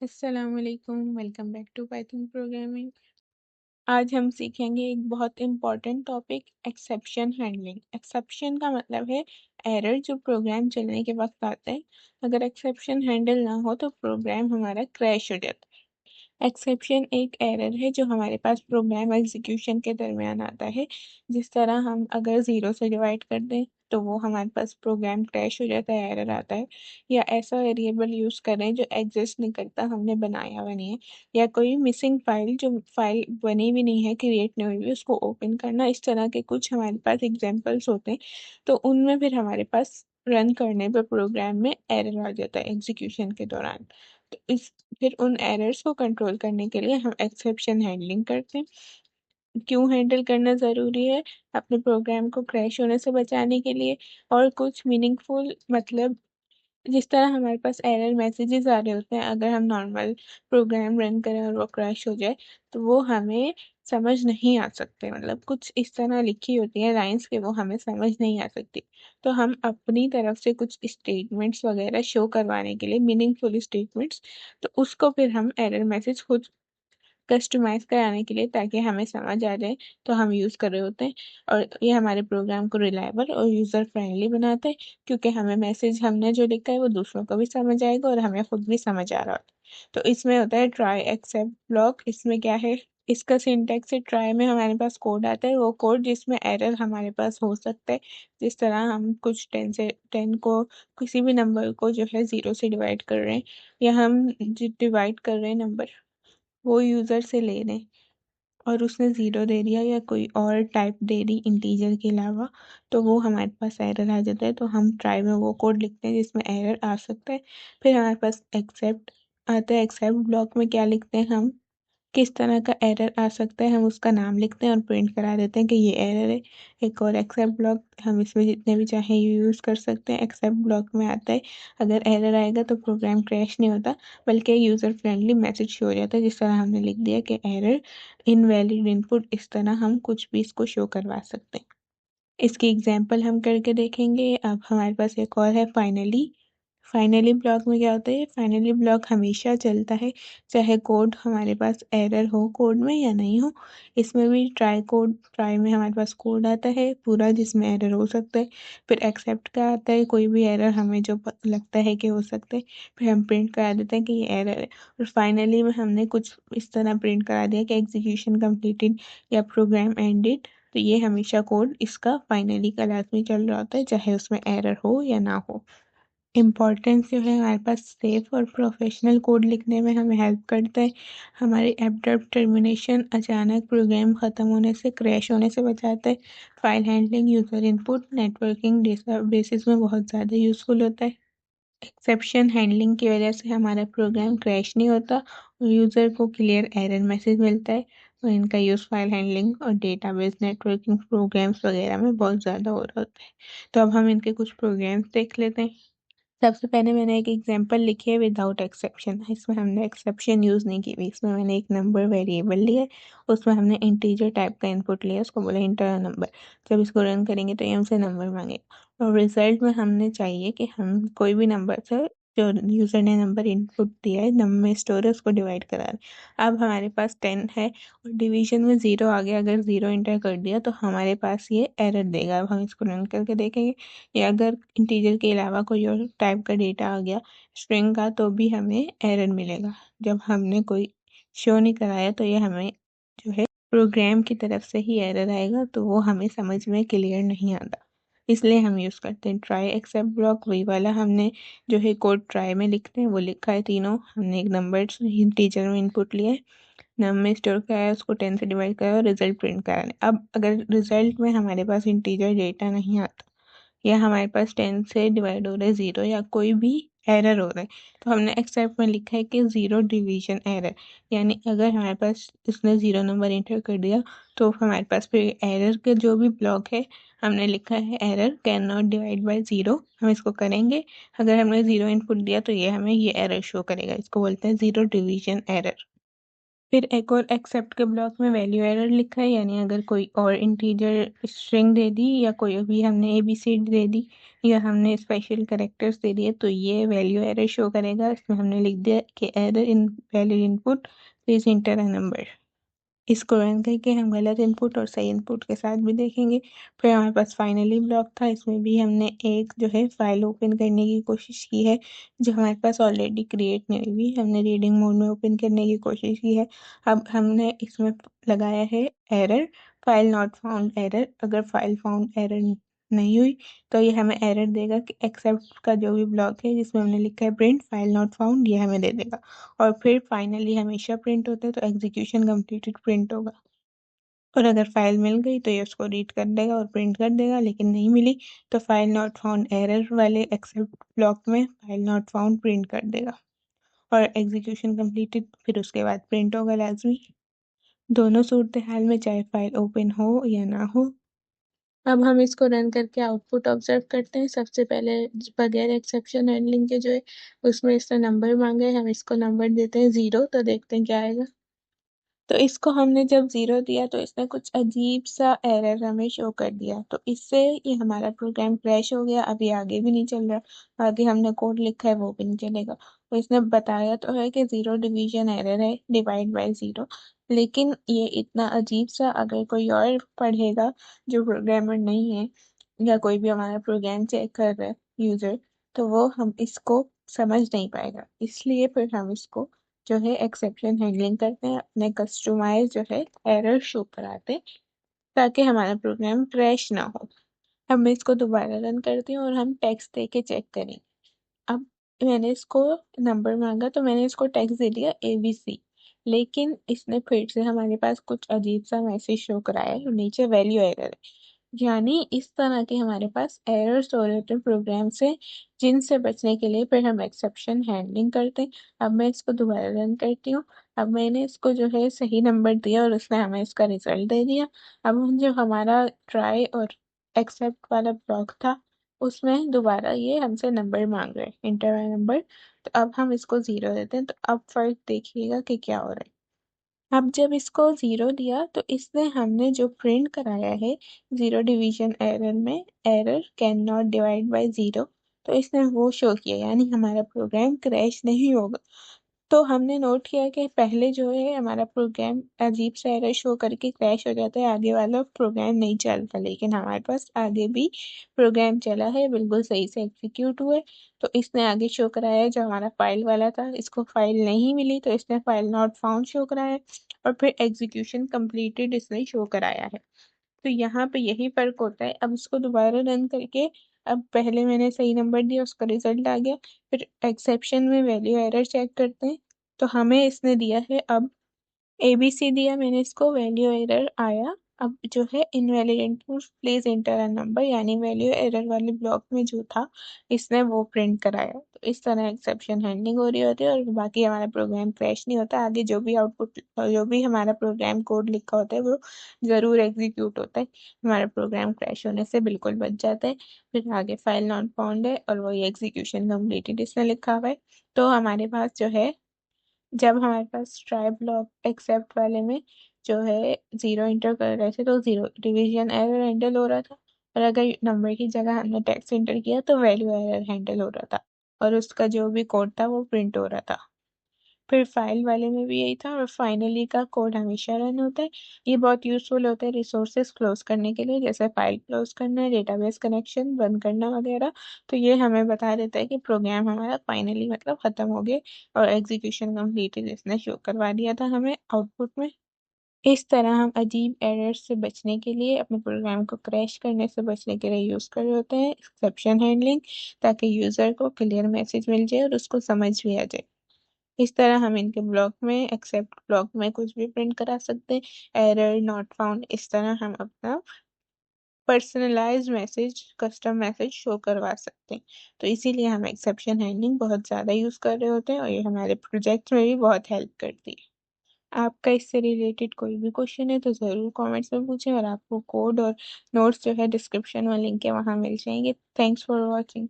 अस्सलामुअलैकुम, welcome back to Python programming. आज हम सीखेंगे एक बहुत important topic, exception handling. Exception का मतलब है एरर जो प्रोग्राम चलने के वक्त आते हैं। अगर एक्सेप्शन हैंडल ना हो तो प्रोग्राम हमारा क्रैश हो जाता है। एक्सेप्शन एक एरर है जो हमारे पास प्रोग्राम एग्जीक्यूशन के दरमियान आता है। जिस तरह हम अगर ज़ीरो से डिवाइड कर दें तो वो हमारे पास प्रोग्राम क्रैश हो जाता है, एरर आता है। या ऐसा वेरिएबल यूज़ करें जो एग्जिस्ट नहीं करता, हमने बनाया हुआ नहीं है। या कोई मिसिंग फाइल जो फाइल बनी भी नहीं है, क्रिएट नहीं हुई, उसको ओपन करना। इस तरह के कुछ हमारे पास एग्जांपल्स होते हैं। तो उनमें फिर हमारे पास रन करने पर प्रोग्राम में एरर आ जाता है एग्जीक्यूशन के दौरान। तो इस फिर उन एरर्स को कंट्रोल करने के लिए हम एक्सेप्शन हैंडलिंग करते हैं। क्यों हैंडल करना ज़रूरी है? अपने प्रोग्राम को क्रैश होने से बचाने के लिए और कुछ मीनिंगफुल, मतलब जिस तरह हमारे पास एरर मैसेजेस आ रहे होते हैं, अगर हम नॉर्मल प्रोग्राम रन करें और वो क्रैश हो जाए तो वो हमें समझ नहीं आ सकते। मतलब कुछ इस तरह लिखी होती है लाइंस के, वो हमें समझ नहीं आ सकती। तो हम अपनी तरफ से कुछ स्टेटमेंट्स वगैरह शो करवाने के लिए, मीनिंगफुल स्टेटमेंट्स, तो उसको फिर हम एरर मैसेज खुद कस्टमाइज़ कराने के लिए, ताकि हमें समझ आ जाए, तो हम यूज़ कर रहे होते हैं। और ये हमारे प्रोग्राम को रिलायबल और यूज़र फ्रेंडली बनाता है, क्योंकि हमें मैसेज हमने जो लिखा है वो दूसरों को भी समझ आएगा और हमें खुद भी समझ आ रहा होता है। तो इसमें होता है ट्राई एक्सेप्ट ब्लॉक। इसमें क्या है, इसका सिंटैक्स है, ट्राई में हमारे पास कोड आता है, वो कोड जिसमें एरर हमारे पास हो सकता है। जिस तरह हम कुछ 10 को, किसी भी नंबर को जो है 0 से डिवाइड कर रहे हैं, या हम डिवाइड कर रहे हैं नंबर, वो यूज़र से ले रहे हैं और उसने ज़ीरो दे दिया या कोई और टाइप दे दी इंटीजर के अलावा, तो वो हमारे पास एरर आ जाता है। तो हम ट्राई में वो कोड लिखते हैं जिसमें एरर आ सकता है। फिर हमारे पास एक्सेप्ट आता है। एक्सेप्ट ब्लॉक में क्या लिखते हैं, हम किस तरह का एरर आ सकता है, हम उसका नाम लिखते हैं और प्रिंट करा देते हैं कि ये एरर है। एक और एक्सेप्ट ब्लॉक, हम इसमें जितने भी चाहें यूज़ कर सकते हैं। एक्सेप्ट ब्लॉक में आता है, अगर एरर आएगा तो प्रोग्राम क्रैश नहीं होता, बल्कि यूज़र फ्रेंडली मैसेज शो हो जाता है। जिस तरह हमने लिख दिया कि एरर इनवैलिड इनपुट, इस तरह हम कुछ भी इसको शो करवा सकते हैं। इसकी एग्जांपल हम करके देखेंगे। अब हमारे पास एक और है फाइनली। फाइनली ब्लॉक में क्या होता है, फाइनली ब्लॉक हमेशा चलता है, चाहे कोड हमारे पास एरर हो कोड में या नहीं हो। इसमें भी ट्राई में हमारे पास कोड आता है पूरा जिसमें एरर हो सकता है। फिर एक्सेप्ट का आता है, कोई भी एरर हमें जो लगता है कि हो सकता है, फिर हम प्रिंट करा देते हैं कि ये एरर है। और फाइनली में हमने कुछ इस तरह प्रिंट करा दिया कि एग्जीक्यूशन कंप्लीटेड या प्रोग्राम एंडेड। तो ये हमेशा कोड इसका फाइनली का लाजमी चल रहा होता है, चाहे उसमें एरर हो या ना हो। इम्पोर्टेंस जो है हमारे पास सेफ और प्रोफेशनल कोड लिखने में हमें हेल्प करता है। हमारी एब्रप्ट टर्मिनेशन, अचानक प्रोग्राम ख़त्म होने से, क्रैश होने से बचाता है। File handling, user input, networking basis में बहुत ज़्यादा यूज़फुल होता है। एक्सेप्शन हैंडलिंग की वजह से हमारा प्रोग्राम क्रैश नहीं होता और यूज़र को क्लियर एरर मैसेज मिलता है। और इनका यूज़ फाइल हैंडलिंग और डेटाबेस नेटवर्किंग प्रोग्राम्स वगैरह में बहुत ज़्यादा हो रहा होता है। तो अब हम इनके कुछ प्रोग्राम्स देख लेते हैं। सबसे पहले मैंने एक एग्जांपल लिखी है विदाउट एक्सेप्शन। इसमें हमने एक्सेप्शन यूज़ नहीं की हुई। इसमें मैंने एक नंबर वेरिएबल लिया है, उसमें हमने इंटीजर टाइप का इनपुट लिया, उसको बोला इंटर नंबर। जब इसको रन करेंगे तो ये हमसे नंबर मांगेगा और रिजल्ट में हमने चाहिए कि हम कोई भी नंबर से, जो यूज़र ने नंबर इनपुट दिया है, नंबर में स्टोर है, उसको डिवाइड करा रहे हैं। अब हमारे पास 10 है और डिवीजन में 0 आ गया। अगर 0 इंटर कर दिया तो हमारे पास ये एरर देगा। अब हम इसको रन करके देखेंगे, या अगर इंटीजर के अलावा कोई और टाइप का डेटा आ गया, स्ट्रिंग का, तो भी हमें एरर मिलेगा। जब हमने कोई शो नहीं कराया तो ये हमें जो है प्रोग्राम की तरफ से ही एरर आएगा, तो वो हमें समझ में क्लियर नहीं आता। इसलिए हम यूज़ करते हैं ट्राई एक्सेप्ट ब्लॉक। वही वाला हमने जो है कोड ट्राई में लिखते हैं वो लिखा है तीनों। हमने एक नंबर इंटीजर में इनपुट लिया है, नम में स्टोर कराया, उसको 10 से डिवाइड कराया और रिजल्ट प्रिंट कराने। अब अगर रिजल्ट में हमारे पास इंटीजर डेटा नहीं आता, या हमारे पास 10 से डिवाइड हो रहा है 0, या कोई भी एरर हो रहा है, तो हमने एक्सेप्ट में लिखा है कि 0 डिवीजन एरर। यानी अगर हमारे पास इसने 0 नंबर इंटर कर दिया तो हमारे पास फिर एरर के जो भी ब्लॉक है, हमने लिखा है error can not divide by 0। हम इसको करेंगे, अगर हमने 0 इनपुट दिया तो ये हमें ये एरर शो करेगा। इसको बोलते हैं 0 डिवीजन एरर। फिर एक और एक्सेप्ट के ब्लॉक में वैल्यू एरर लिखा है, यानी अगर कोई और इंटीजर स्ट्रिंग दे दी या कोई भी हमने एबीसीडी दे दी या हमने स्पेशल कैरेक्टर्स दे दिए तो ये वैल्यू एरर शो करेगा। इसमें हमने लिख दिया कि error in valid input, please inter a number. इसको रन करके हम गलत इनपुट और सही इनपुट के साथ भी देखेंगे। फिर हमारे पास फाइनली ब्लॉक था, इसमें भी हमने एक जो है फाइल ओपन करने की कोशिश की है जो हमारे पास ऑलरेडी क्रिएट नहीं हुई, हमने रीडिंग मोड में ओपन करने की कोशिश की है। अब हमने इसमें लगाया है error, file not found error. अगर फाइल फाउंड एरर नहीं हुई तो ये हमें एरर देगा कि एक्सेप्ट का जो भी ब्लॉक है जिसमें हमने लिखा है प्रिंट फाइल नॉट फाउंड, ये हमें दे देगा। और फिर फाइनली हमेशा प्रिंट होता है तो एग्जीक्यूशन कंप्लीटेड प्रिंट होगा। और अगर फाइल मिल गई तो ये उसको रीड कर देगा और प्रिंट कर देगा, लेकिन नहीं मिली तो फाइल नॉट फाउंड एरर वाले एक्सेप्ट ब्लॉक में फाइल नॉट फाउंड प्रिंट कर देगा और एग्जीक्यूशन कंप्लीटेड फिर उसके बाद प्रिंट होगा लाजमी, दोनों सूरत हाल में, चाहे फाइल ओपन हो या ना हो। अब हम इसको रन करके आउटपुट ऑब्जर्व करते हैं। सबसे पहले बगैर एक्सेप्शन हैंडलिंग के जो है उसमें इसने नंबर मांगे, हम इसको नंबर देते हैं 0, तो देखते हैं क्या आएगा। तो इसको हमने जब 0 दिया तो इसने कुछ अजीब सा एरर हमें शो कर दिया, तो इससे ये हमारा प्रोग्राम क्रैश हो गया। अभी आगे भी नहीं चल रहा, आगे हमने कोड लिखा है वो भी नहीं चलेगा। तो इसने बताया तो है कि 0 डिवीजन एरर है, डिवाइड बाय 0, लेकिन ये इतना अजीब सा अगर कोई और पढ़ेगा जो प्रोग्रामर नहीं है या कोई भी हमारा प्रोग्राम चेक कर रहा है यूजर, तो वो हम इसको समझ नहीं पाएगा। इसलिए फिर हम इसको जो है एक्सेप्शन हैंडलिंग करते हैं, अपने कस्टमाइज जो है एरर शो कराते हैं ताकि हमारा प्रोग्राम क्रैश ना हो। अब मैं इसको दोबारा रन करती हूँ और हम टेक्स्ट दे के चेक करेंगे। अब मैंने इसको नंबर मांगा तो मैंने इसको टेक्स्ट दे दिया ABC, लेकिन इसने फिर से हमारे पास कुछ अजीब सा मैसेज शो कराया है, नीचे वैल्यू एरर है। यानी इस तरह के हमारे पास एरर्स हो रहे थे प्रोग्राम से, जिनसे बचने के लिए फिर हम एक्सेप्शन हैंडलिंग करते हैं। अब मैं इसको दोबारा रन करती हूँ। अब मैंने इसको जो है सही नंबर दिया और उसने हमें इसका रिजल्ट दे दिया। अब हम जो हमारा ट्राई और एक्सेप्ट वाला ब्लॉक था उसमें दोबारा ये हमसे नंबर मांग रहे हैं, इंटर नंबर। तो अब हम इसको 0 देते हैं, तो अब फर्क देखिएगा कि क्या हो रहा है। अब जब इसको 0 दिया तो इसने हमने जो प्रिंट कराया है 0 डिवीजन एरर में, error can not divide by 0, तो इसने वो शो किया, यानी हमारा प्रोग्राम क्रैश नहीं होगा। तो हमने नोट किया कि पहले जो है हमारा प्रोग्राम अजीब सा एरर शो करके क्रैश हो जाता है, आगे वाला प्रोग्राम नहीं चलता, लेकिन हमारे पास आगे भी प्रोग्राम चला है, बिल्कुल सही से एग्जीक्यूट हुआ है। तो इसने आगे शो कराया जो हमारा फाइल वाला था, इसको फाइल नहीं मिली तो इसने फाइल नॉट फाउंड शो कराया और फिर एग्जीक्यूशन कंप्लीटेड इसने शो कराया है। तो यहाँ पे यही फर्क होता है। अब इसको दोबारा रन करके, अब पहले मैंने सही नंबर दिया उसका रिजल्ट आ गया, फिर एक्सेप्शन में वैल्यू एरर चेक करते हैं तो हमें इसने दिया है अब ABC दिया मैंने इसको, वैल्यू एरर आया। अब जो है invalid input, please enter a number, यानी वैल्यू एरर वाले ब्लॉक में जो था इसने वो प्रिंट कराया। तो इस तरह एक्सेप्शन हैंडलिंग हो रही होती है और बाकी हमारा प्रोग्राम क्रैश नहीं होता। आगे जो भी आउटपुट, जो भी हमारा प्रोग्राम कोड लिखा होता है वो जरूर एग्जीक्यूट होता है, हमारा प्रोग्राम क्रैश होने से बिल्कुल बच जाता है। फिर आगे फाइल नॉट फाउंड है और वही एग्जीक्यूशन कम्प्लीटेड इसने लिखा हुआ है। तो हमारे पास जो है, जब हमारे पास ट्राई ब्लॉक एक्सेप्ट वाले में जो है 0 इंटर कर रहे थे तो 0 डिवीजन एरर हैंडल हो रहा था, और अगर नंबर की जगह हमने टेक्स्ट इंटर किया तो वैल्यू एरर हैंडल हो रहा था और उसका जो भी कोड था वो प्रिंट हो रहा था। फिर फाइल वाले में भी यही था, और फाइनली का कोड हमेशा रन होता है। ये बहुत यूजफुल होता है रिसोर्सेज क्लोज करने के लिए, जैसे फाइल क्लोज करना, डेटाबेस कनेक्शन बंद करना वगैरह। तो ये हमें बता देता है कि प्रोग्राम हमारा फाइनली मतलब खत्म हो गया और एग्जीक्यूशन कम्प्लीटेड इसने शो करवा दिया था हमें आउटपुट में। इस तरह हम अजीब एरर्स से बचने के लिए, अपने प्रोग्राम को क्रैश करने से बचने के लिए यूज़ कर रहे होते हैं एक्सेप्शन हैंडलिंग, ताकि यूज़र को क्लियर मैसेज मिल जाए और उसको समझ भी आ जाए। इस तरह हम इनके ब्लॉक में, एक्सेप्ट ब्लॉक में कुछ भी प्रिंट करा सकते हैं, एरर नॉट फाउंड, इस तरह हम अपना personalise message, custom message show करवा सकते हैं। तो इसीलिए हम एक्सेप्शन हैंडलिंग बहुत ज़्यादा यूज़ कर रहे होते हैं और ये हमारे प्रोजेक्ट में भी बहुत हेल्प करती है। आपका इससे रिलेटेड कोई भी क्वेश्चन है तो ज़रूर कमेंट्स में पूछें, और आपको कोड और नोट्स जो है डिस्क्रिप्शन में लिंक है वहाँ मिल जाएंगे। Thanks for watching.